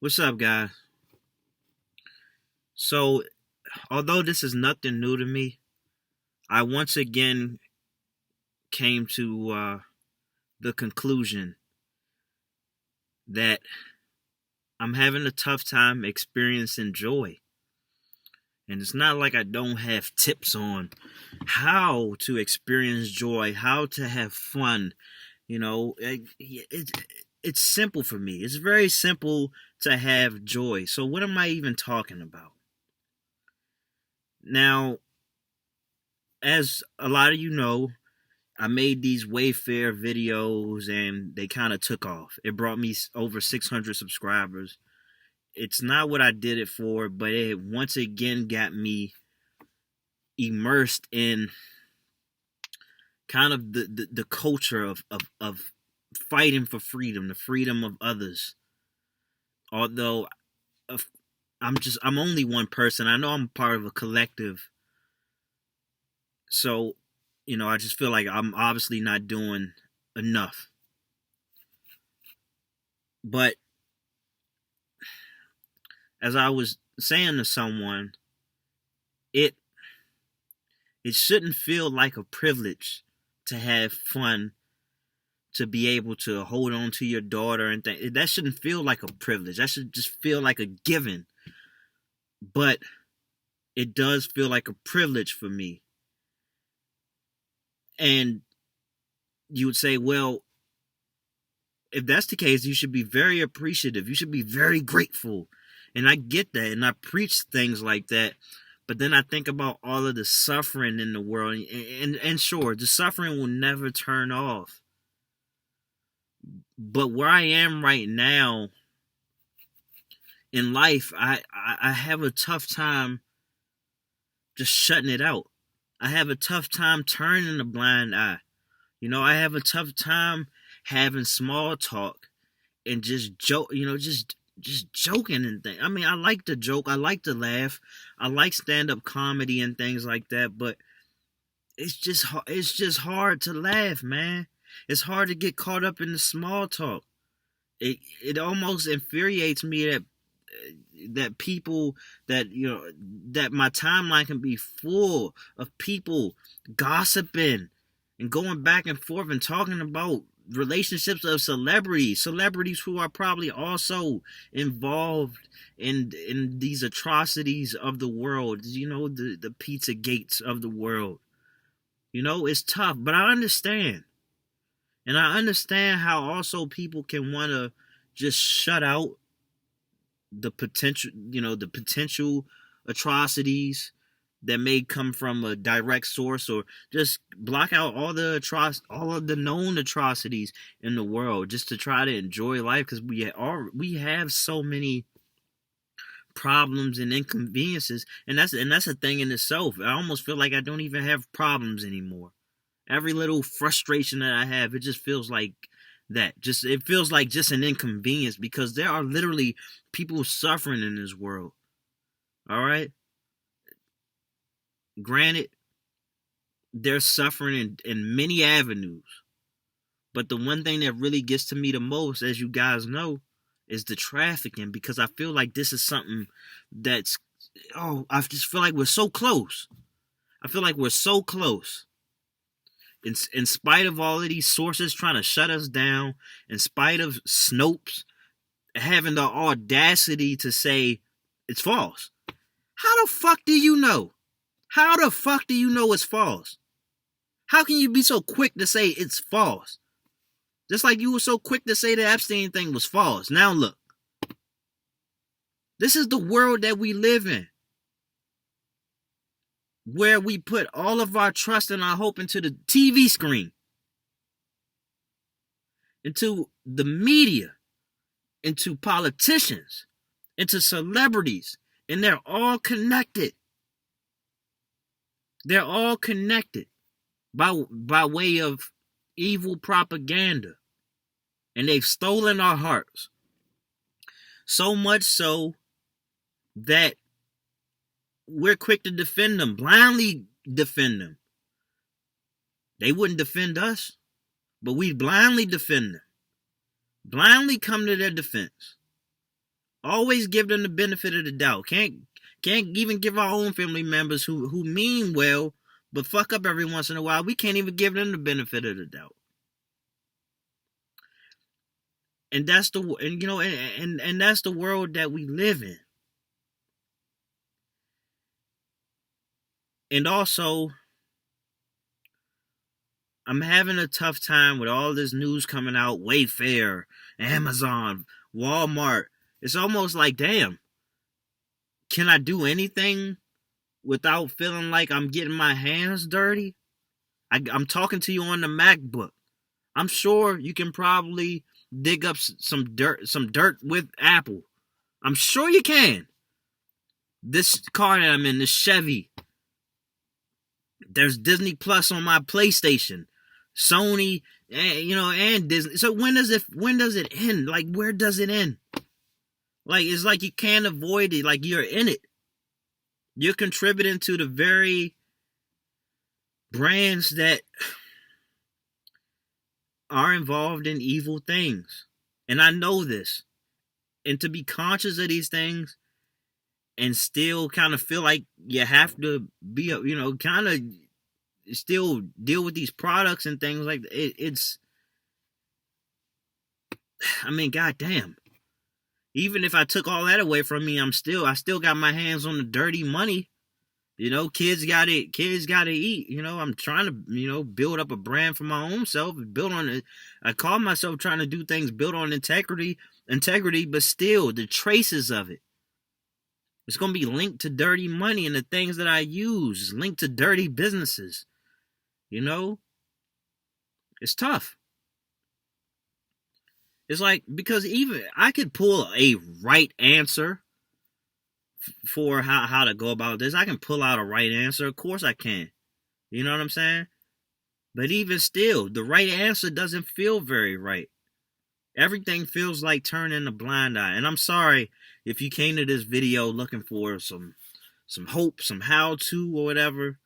What's up, guys? So, although this is nothing new to me, I once again came to the conclusion that I'm having a tough time experiencing joy. And it's not like I don't have tips on how to experience joy, how to have fun. It's simple for me. It's very simple to have joy. So, what am I even talking about? Now, as a lot of you know, I made these Wayfair videos and they kind of took off. It brought me over 600 subscribers. It's not what I did it for, but it once again got me immersed in kind of the culture of fighting for freedom, the freedom of others. Although I'm only one person. I know I'm part of a collective. So, I just feel like I'm obviously not doing enough. But as I was saying to someone, it it shouldn't feel like a privilege to have fun, to be able to hold on to your daughter and that shouldn't feel like a privilege. That should just feel like a given. But it does feel like a privilege for me. And you would say, well, if that's the case, you should be very appreciative. You should be very grateful. And I get that, and I preach things like that. But then I think about all of the suffering in the world, and sure, the suffering will never turn off. But where I am right now in life, I have a tough time just shutting it out. I have a tough time turning a blind eye. I have a tough time having small talk and just joke, just joking and things. I mean, I like to joke, I like to laugh, I like stand-up comedy and things like that, but it's just hard to laugh, man. It's hard to get caught up in the small talk. It almost infuriates me that people that my timeline can be full of people gossiping and going back and forth and talking about relationships of celebrities who are probably also involved in these atrocities of the world, the pizza gates of the world. It's tough, but I understand. And I understand how also people can want to just shut out the potential atrocities that may come from a direct source, or just block out all of the known atrocities in the world, just to try to enjoy life, because we have so many problems and inconveniences, and that's a thing in itself. I almost feel like I don't even have problems anymore. Every little frustration that I have, it just feels like it feels like just an inconvenience, because there are literally people suffering in this world. All right? Granted, they're suffering in many avenues. But the one thing that really gets to me the most, as you guys know, is the trafficking, because I feel like this is something I just feel like we're so close. I feel like we're so close. In spite of all of these sources trying to shut us down, in spite of Snopes having the audacity to say it's false. How the fuck do you know? How the fuck do you know it's false? How can you be so quick to say it's false? Just like you were so quick to say the Epstein thing was false. Now look. This is the world that we live in, where we put all of our trust and our hope into the TV screen, into the media, into politicians, into celebrities, and they're all connected. They're all connected by way of evil propaganda. And they've stolen our hearts. So much so that we're quick to defend them, blindly defend them. They wouldn't defend us, but we blindly defend them. Blindly come to their defense. Always give them the benefit of the doubt. Can't even give our own family members who mean well but fuck up every once in a while. We can't even give them the benefit of the doubt. And that's the and that's the world that we live in. And also, I'm having a tough time with all this news coming out. Wayfair, Amazon, Walmart. It's almost like, damn, can I do anything without feeling like I'm getting my hands dirty? I'm talking to you on the MacBook. I'm sure you can probably dig up some dirt with Apple. I'm sure you can. This car that I'm in, this Chevy, there's Disney Plus on my PlayStation, Sony, and Disney. So when does it end? Like, where does it end? Like, it's like you can't avoid it. Like, you're in it. You're contributing to the very brands that are involved in evil things. And I know this. And to be conscious of these things and still kind of feel like you have to be, kind of still deal with these products and things like that, it's, I mean, goddamn. Even if I took all that away from me, I still got my hands on the dirty money. Kids got it. Kids got to eat. I'm trying to, build up a brand for my own self. Build on it. I call myself trying to do things built on integrity, but still the traces of it. It's going to be linked to dirty money and the things that I use, linked to dirty businesses. It's tough. It's like, because even I could pull a right answer for how to go about this. I can pull out a right answer. Of course I can. You know what I'm saying? But even still, the right answer doesn't feel very right. Everything feels like turning a blind eye. And I'm sorry if you came to this video looking for some hope, some how-to or whatever.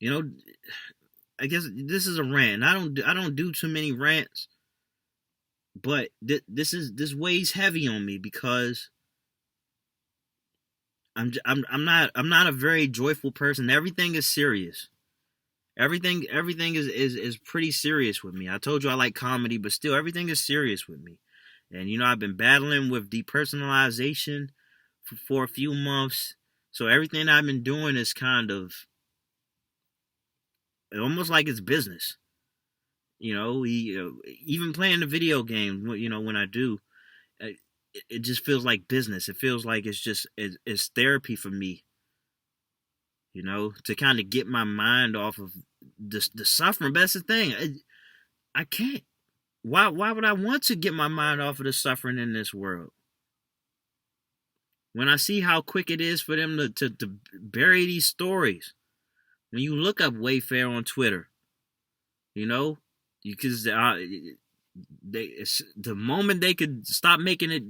I guess this is a rant. I don't do too many rants. But this weighs heavy on me because I'm not a very joyful person. Everything is serious. Everything is pretty serious with me. I told you I like comedy, but still everything is serious with me. And I've been battling with depersonalization for a few months. So everything I've been doing is kind of almost like it's business. Even playing the video game, when I do, it just feels like business. It feels like it's therapy for me, to kind of get my mind off of the suffering. But that's the thing. I can't. Why would I want to get my mind off of the suffering in this world? When I see how quick it is for them to bury these stories. When you look up Wayfair on Twitter, because the moment they could stop making it,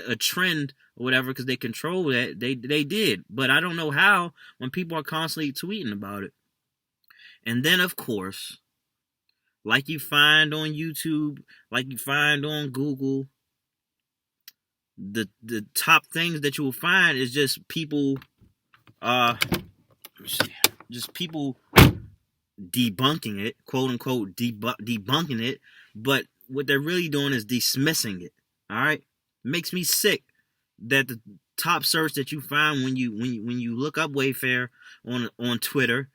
a trend or whatever, because they control that, they did. But I don't know how when people are constantly tweeting about it. And then, of course, like you find on YouTube, like you find on Google, the top things that you will find is just people, just people debunking it, quote unquote, debunking it, but what they're really doing is dismissing it. All right, it makes me sick that the top search that you find when you look up Wayfair on Twitter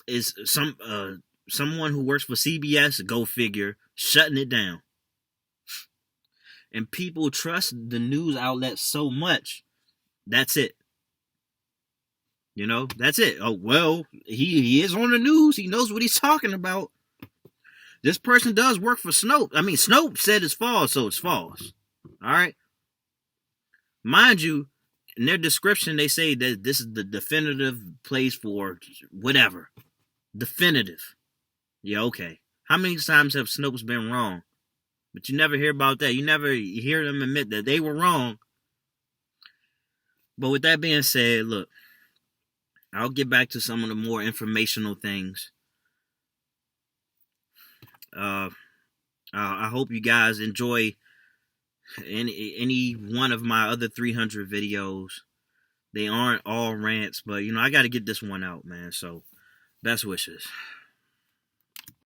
is someone who works for CBS, go figure, shutting it down. And people trust the news outlet so much. That's it. That's it. Oh, well, he is on the news. He knows what he's talking about. This person does work for Snopes. I mean, Snopes said it's false, so it's false. All right. Mind you, in their description, they say that this is the definitive place for whatever. Definitive. Yeah, okay. How many times have Snopes been wrong? But you never hear about that. You never hear them admit that they were wrong. But with that being said, look, I'll get back to some of the more informational things. I hope you guys enjoy any one of my other 300 videos. They aren't all rants, but I got to get this one out, man. So best wishes.